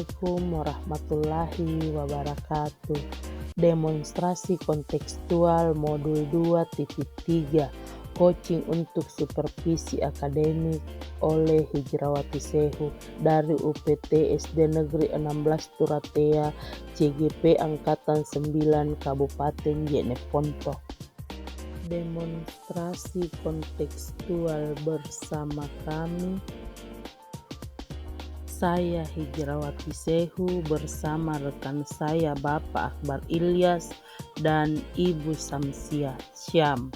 Assalamualaikum warahmatullahi wabarakatuh. Demonstrasi kontekstual modul 2.3 Coaching untuk supervisi akademik oleh Hijrawati Sehu dari UPT SD Negeri 16 Turatea CGP Angkatan 9 Kabupaten Jeneponto. Demonstrasi kontekstual bersama kami. Saya Hijrawati Sehu bersama rekan saya Bapak Akbar Ilyas dan Ibu Samsia Syam.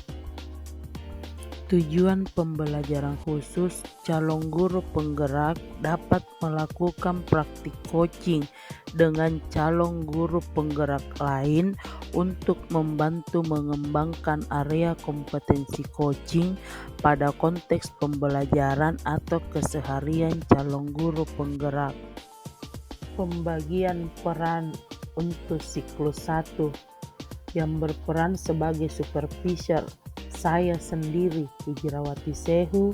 Tujuan pembelajaran khusus, calon guru penggerak dapat melakukan praktik coaching dengan calon guru penggerak lain untuk membantu mengembangkan area kompetensi coaching pada konteks pembelajaran atau keseharian calon guru penggerak. Pembagian peran untuk siklus 1 yang berperan sebagai supervisor. Saya sendiri Hijrawati Sehu,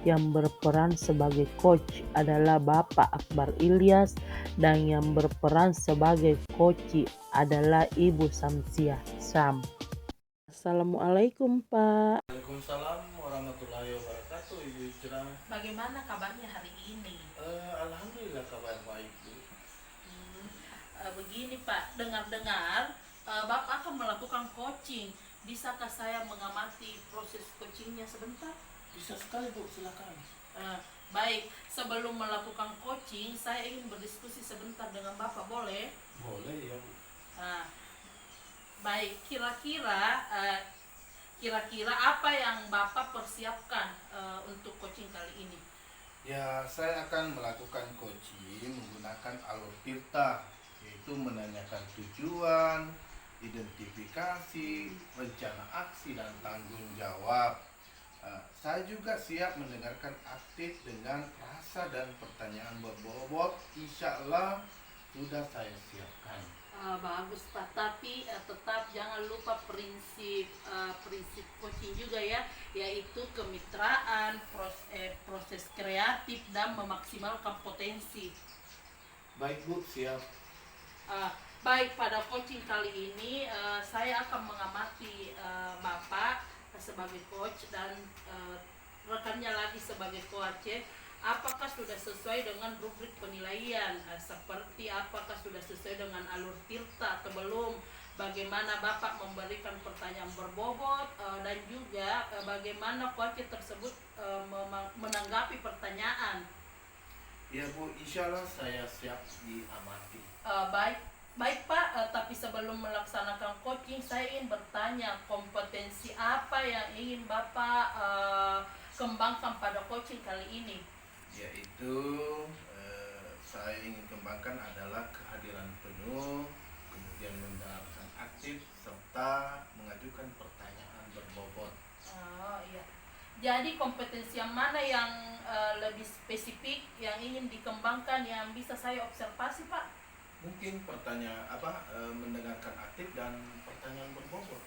yang berperan sebagai coach adalah Bapak Akbar Ilyas, dan yang berperan sebagai coach adalah Ibu Samsia Syam. Assalamualaikum Pak. Waalaikumsalam warahmatullahi wabarakatuh, Ibu Ijra. Bagaimana kabarnya hari ini? Alhamdulillah kabar baik, Bu. Begini Pak, dengar-dengar Bapak akan melakukan coaching. Bisakah saya mengamati proses coachingnya sebentar? Bisa sekali, Bu, silakan. Baik, sebelum melakukan coaching, saya ingin berdiskusi sebentar dengan Bapak, boleh? Boleh ya, Bu. Baik, kira-kira apa yang Bapak persiapkan untuk coaching kali ini? Ya, saya akan melakukan coaching menggunakan alur Tirta, yaitu menanyakan tujuan, identifikasi, rencana aksi, dan tanggung jawab. Saya juga siap mendengarkan aktif dengan rasa dan pertanyaan berbobot. Insya Allah sudah saya siapkan. Bagus Pak, tapi tetap jangan lupa prinsip coaching juga ya, yaitu kemitraan, proses kreatif, dan memaksimalkan potensi. Baik, Bu, siap. Baik, pada coaching kali ini saya akan mengamati Bapak sebagai coach dan rekannya lagi sebagai coach. Apakah sudah sesuai dengan rubrik penilaian? Seperti apakah sudah sesuai dengan alur Tirta atau belum? Bagaimana Bapak memberikan pertanyaan berbobot dan juga bagaimana coach tersebut menanggapi pertanyaan. Ya, Bu, insya Allah saya siap diamati. Baik Pak, tapi sebelum melaksanakan coaching saya ingin bertanya kompetensi apa yang ingin Bapak kembangkan pada coaching kali ini? Yaitu saya ingin kembangkan adalah kehadiran penuh, kemudian mendengarkan aktif, serta mengajukan pertanyaan berbobot. Iya. Jadi kompetensi yang mana yang lebih spesifik yang ingin dikembangkan yang bisa saya observasi Pak? Mungkin mendengarkan aktif dan pertanyaan berbobot.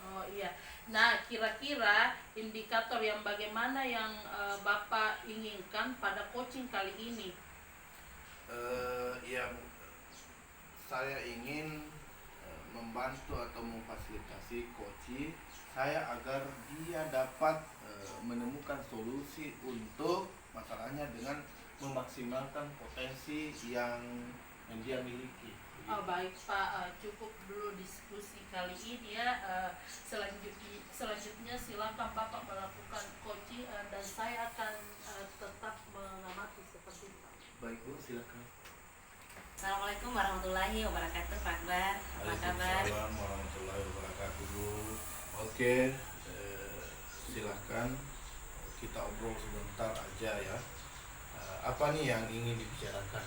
Oh iya. Nah, kira-kira indikator yang bagaimana yang Bapak inginkan pada coaching kali ini? Ya, saya ingin membantu atau memfasilitasi coach saya agar dia dapat menemukan solusi untuk masalahnya dengan memaksimalkan potensi yang dia miliki. Baik Pak, cukup dulu diskusi kali ini ya. Selanjutnya silakan Bapak melakukan coaching dan saya akan tetap mengamati seperti itu. Baik, Bu, silakan. Assalamualaikum warahmatullahi wabarakatuh, Pak Akbar. Apa kabar? Waalaikumsalam warahmatullahi wabarakatuh, Bu. Oke, silakan kita obrol sebentar aja ya. Apa nih yang ingin dibicarakan?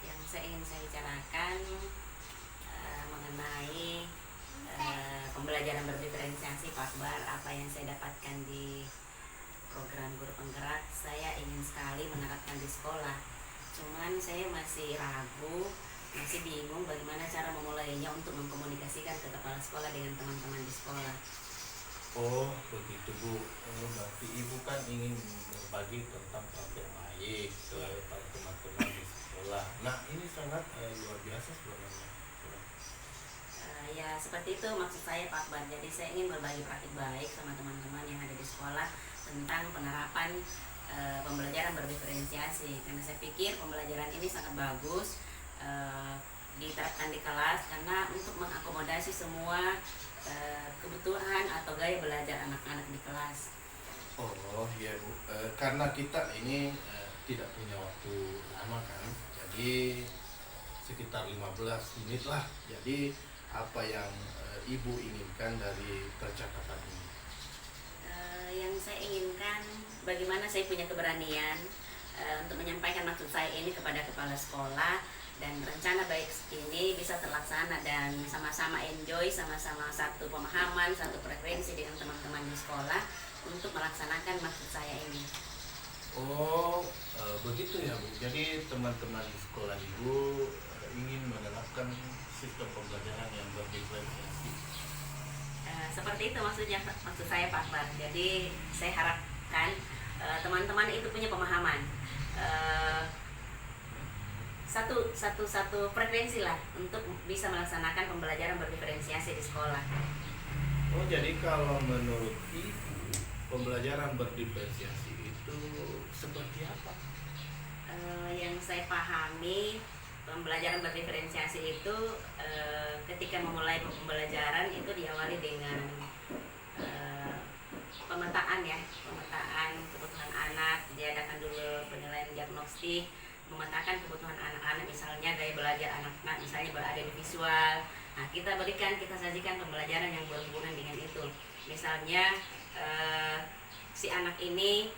Yang ingin saya bicarakan mengenai pembelajaran berdiferensiasi, Pak Akbar. Apa yang saya dapatkan di program guru penggerak, saya ingin sekali menerapkan di sekolah. Cuman saya masih ragu, masih bingung bagaimana cara memulainya untuk mengkomunikasikan ke kepala sekolah dengan teman-teman di sekolah. Oh, begitu, Bu. Berarti Ibu kan ingin berbagi tentang praktek baik ke para teman-teman di sekolah. Nah, ini sangat luar biasa sebenarnya. Ya seperti itu maksud saya Pak Akbar. Jadi saya ingin berbagi praktik baik sama teman-teman yang ada di sekolah tentang penerapan pembelajaran berdiferensiasi. Karena saya pikir pembelajaran ini sangat bagus diterapkan di kelas karena untuk mengakomodasi semua kebutuhan atau gaya belajar anak-anak di kelas. Oh iya Bu, karena kita ini tidak punya waktu lama kan, jadi sekitar 15 menit lah. Jadi apa yang Ibu inginkan dari percakapan ini? Yang saya inginkan bagaimana saya punya keberanian untuk menyampaikan maksud saya ini kepada kepala sekolah dan rencana baik ini bisa terlaksana dan sama-sama enjoy, sama-sama satu pemahaman, satu preferensi dengan teman-teman di sekolah untuk melaksanakan maksud saya ini. Oh, begitu ya Bu. Jadi teman-teman di sekolah Ibu ingin menerapkan sistem pembelajaran yang berdiferensiasi. Seperti itu maksud saya Pak Akbar. Jadi saya harapkan teman-teman itu punya pemahaman satu frekuensi lah untuk bisa melaksanakan pembelajaran berdiferensiasi di sekolah. Oh, jadi kalau menurut Ibu pembelajaran berdiferensiasi itu seperti apa? Yang saya pahami pembelajaran berdiferensiasi itu ketika memulai pembelajaran itu diawali dengan pemetaan kebutuhan anak, diadakan dulu penilaian diagnostik, memetakan kebutuhan anak-anak, misalnya gaya belajar anak-anak misalnya berada di visual. Nah, kita sajikan pembelajaran yang berhubungan dengan itu. Misalnya si anak ini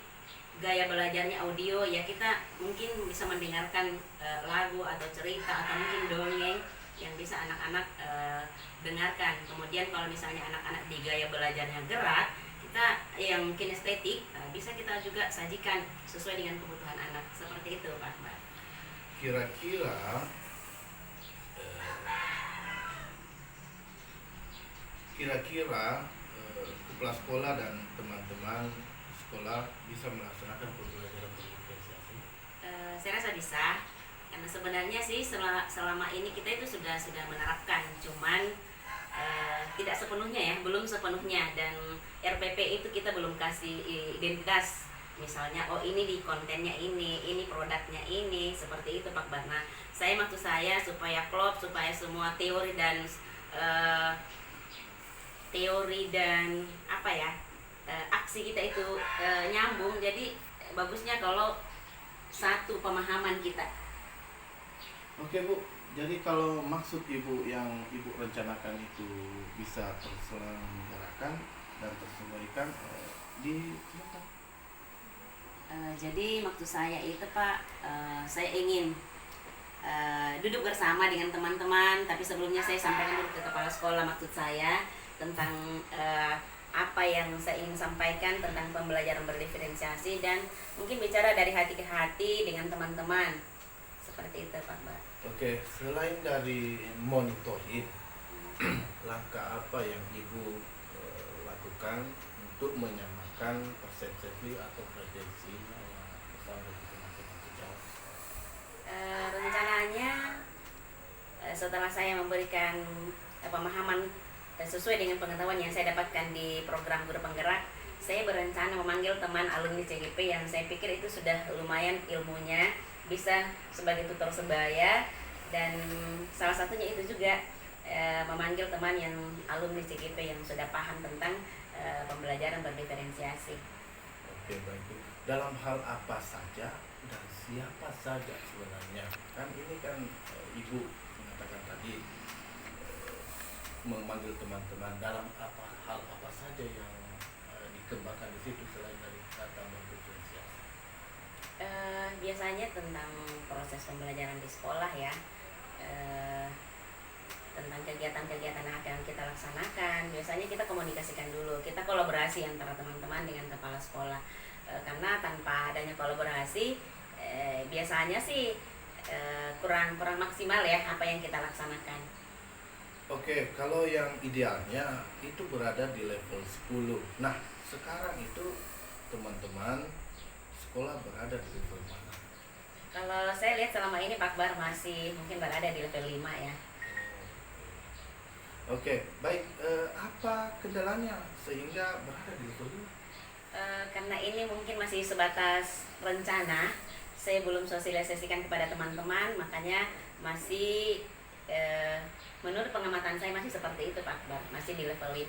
gaya belajarnya audio, ya kita mungkin bisa mendengarkan lagu atau cerita atau mungkin dongeng yang bisa anak-anak dengarkan. Kemudian kalau misalnya anak-anak di gaya belajarnya gerak, kita yang kinestetik bisa kita juga sajikan sesuai dengan kebutuhan anak. Seperti itu Pak Akbar. Kira-kira kepala sekolah dan teman-teman sekolah bisa melaksanakan pembelajaran berdiferensiasi? Saya rasa bisa, karena sebenarnya sih selama ini kita itu sudah menerapkan, cuman tidak sepenuhnya ya, belum sepenuhnya, dan RPP itu kita belum kasih identitas. Misalnya, oh ini di kontennya ini produknya ini, seperti itu Pak Barna. Maksud saya supaya klop, supaya semua teori dan aksi kita itu nyambung. Jadi bagusnya kalau satu pemahaman kita. Oke Bu, jadi kalau maksud Ibu yang Ibu rencanakan itu bisa terselenggarakan dan tersesuaikan silakan. Jadi maksud saya itu Pak, saya ingin duduk bersama dengan teman-teman, tapi sebelumnya saya sampaikan dulu ke kepala sekolah maksud saya tentang apa yang saya ingin sampaikan tentang pembelajaran berdiferensiasi, dan mungkin bicara dari hati ke hati dengan teman-teman. Seperti itu Pak Mbak. Oke, selain dari monitoring, langkah apa yang Ibu lakukan untuk menyamakan persepsi atau frekuensi yang bersama di teman-teman sejauh? Rencananya setelah saya memberikan pemahaman sesuai dengan pengetahuan yang saya dapatkan di program guru penggerak, saya berencana memanggil teman alumni CGP yang saya pikir itu sudah lumayan ilmunya, bisa sebagai tutor sebaya, dan salah satunya itu juga memanggil teman yang alumni CGP yang sudah paham tentang pembelajaran berdiferensiasi. Oke, baik. Dalam hal apa saja dan siapa saja sebenarnya? Kan ini kan Ibu mengatakan tadi memanggil teman-teman, dalam hal apa saja yang dikembangkan di situ selain dari kata berdiferensiasi? Biasanya tentang proses pembelajaran di sekolah ya, tentang kegiatan-kegiatan yang akan kita laksanakan. Biasanya kita komunikasikan dulu, kita kolaborasi antara teman-teman dengan kepala sekolah, karena tanpa adanya kolaborasi biasanya sih kurang maksimal ya apa yang kita laksanakan. Oke, kalau yang idealnya itu berada di level 10. Nah, sekarang itu teman-teman sekolah berada di level mana? Kalau saya lihat selama ini Pak Akbar masih mungkin berada di level 5 ya. Oke, baik. Apa kendalanya sehingga berada di level 5? Karena ini mungkin masih sebatas rencana, saya belum sosialisasikan kepada teman-teman, makanya masih menurut pengamatan saya masih seperti itu Pak Akbar, masih di level 5.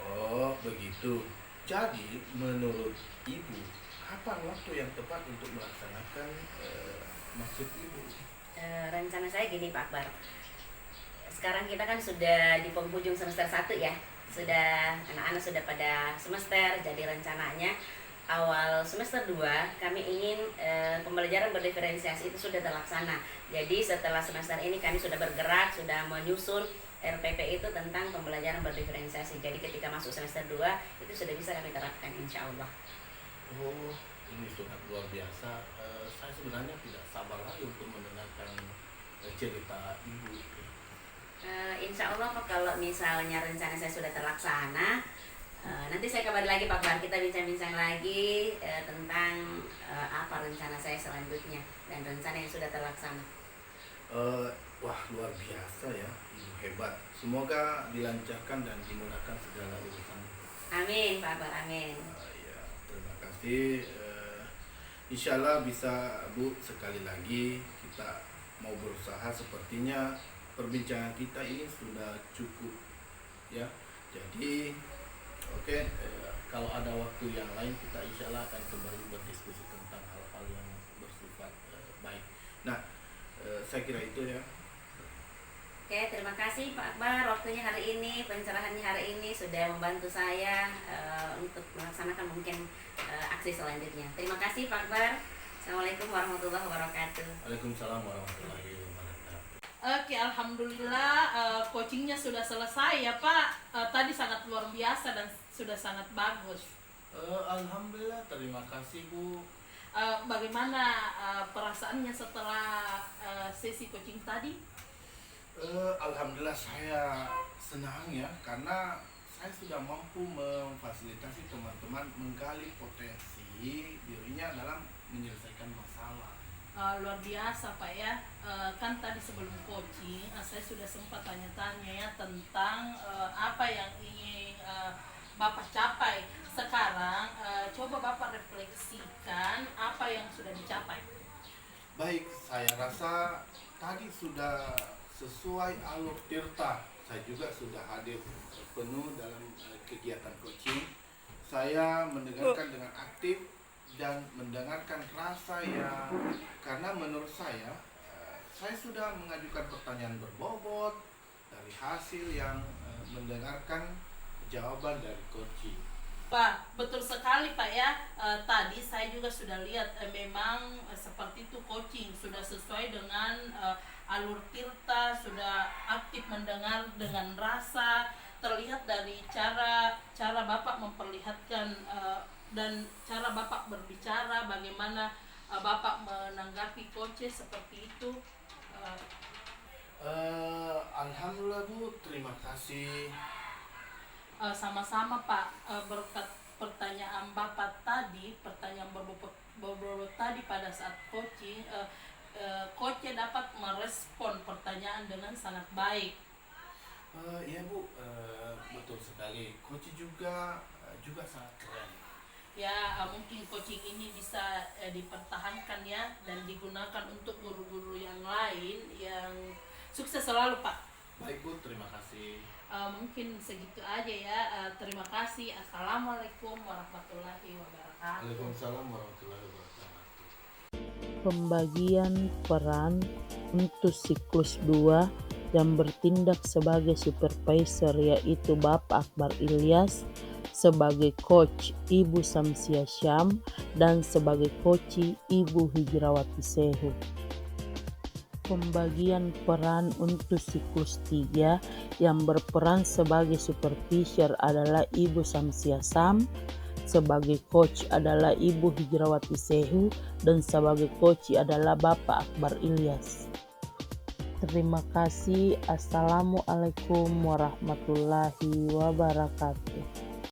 Oh, begitu. Jadi, menurut Ibu, kapan waktu yang tepat untuk melaksanakan maksud Ibu? Rencana saya gini Pak Akbar, sekarang kita kan sudah di penghujung semester 1 ya, anak-anak sudah pada semester, jadi rencananya awal semester 2 kami ingin pembelajaran berdiferensiasi itu sudah terlaksana. Jadi setelah semester ini kami sudah bergerak, sudah menyusun RPP itu tentang pembelajaran berdiferensiasi. Jadi ketika masuk semester 2 itu sudah bisa kami terapkan insya Allah. Oh, ini sangat luar biasa. Saya sebenarnya tidak sabar lagi untuk mendengarkan cerita Ibu. Insya Allah Pak, kalau misalnya rencana saya sudah terlaksana, nanti saya kabari lagi Pak Bar, kita bincang-bincang lagi tentang apa rencana saya selanjutnya dan rencana yang sudah terlaksana. Wah, luar biasa ya, Ibu hebat. Semoga dilancarkan dan dimudahkan segala urusan. Amin Pak Bar, amin. Ya, terima kasih. Insya Allah bisa Bu, sekali lagi kita mau berusaha. Sepertinya perbincangan kita ini sudah cukup ya. Jadi oke, kalau ada waktu yang lain kita insya Allah akan kembali berdiskusi tentang hal-hal yang bersifat baik. Nah, saya kira itu ya. Oke, terima kasih Pak Akbar waktunya hari ini, pencerahannya hari ini sudah membantu saya untuk melaksanakan mungkin aksi selanjutnya. Terima kasih Pak Akbar. Assalamualaikum warahmatullahi wabarakatuh. Waalaikumsalam warahmatullahi wabarakatuh. Oke, alhamdulillah coachingnya sudah selesai ya Pak. Tadi sangat luar biasa dan sudah sangat bagus. Alhamdulillah, terima kasih Bu. Bagaimana perasaannya setelah sesi coaching tadi? Alhamdulillah saya senang ya, karena saya sudah mampu memfasilitasi teman-teman menggali potensi dirinya dalam menyelesaikan masalah. Luar biasa Pak ya. Kan tadi sebelum coaching saya sudah sempat tanya-tanya ya tentang apa yang ingin Bapak capai. Sekarang coba Bapak refleksikan apa yang sudah dicapai. Baik, saya rasa tadi sudah sesuai alur tirta. Saya juga sudah hadir penuh dalam kegiatan coaching. Saya mendengarkan dengan aktif dan mendengarkan rasa yang, karena menurut saya sudah mengajukan pertanyaan berbobot dari hasil yang mendengarkan jawaban dari coaching. Pak, betul sekali Pak ya. Tadi saya juga sudah lihat memang seperti itu coaching sudah sesuai dengan alur tirta, sudah aktif mendengar dengan rasa, terlihat dari cara Bapak memperlihatkan dan cara Bapak berbicara, bagaimana Bapak menanggapi coach seperti itu. Alhamdulillah Bu, terima kasih. Sama-sama Pak, berkat pertanyaan Bapak tadi, pertanyaan berbobot tadi pada saat coaching, coach dapat merespon pertanyaan dengan sangat baik. Iya Bu, betul sekali. Coach juga sangat keren. Ya, mungkin coaching ini bisa dipertahankan ya dan digunakan untuk guru-guru yang lain yang sukses selalu Pak. Baik Bu, terima kasih. Mungkin segitu aja ya. Terima kasih. Assalamualaikum warahmatullahi wabarakatuh. Waalaikumsalam warahmatullahi wabarakatuh. Pembagian peran untuk siklus 2 yang bertindak sebagai supervisor yaitu Bapak Akbar Ilyas, sebagai coach Ibu Samsia Syam, dan sebagai coach Ibu Hijrawati Sehu. Pembagian peran untuk siklus 3 yang berperan sebagai supervisor adalah Ibu Samsia Syam, sebagai coach adalah Ibu Hijrawati Sehu, dan sebagai coach adalah Bapak Akbar Ilyas. Terima kasih. Assalamualaikum warahmatullahi wabarakatuh.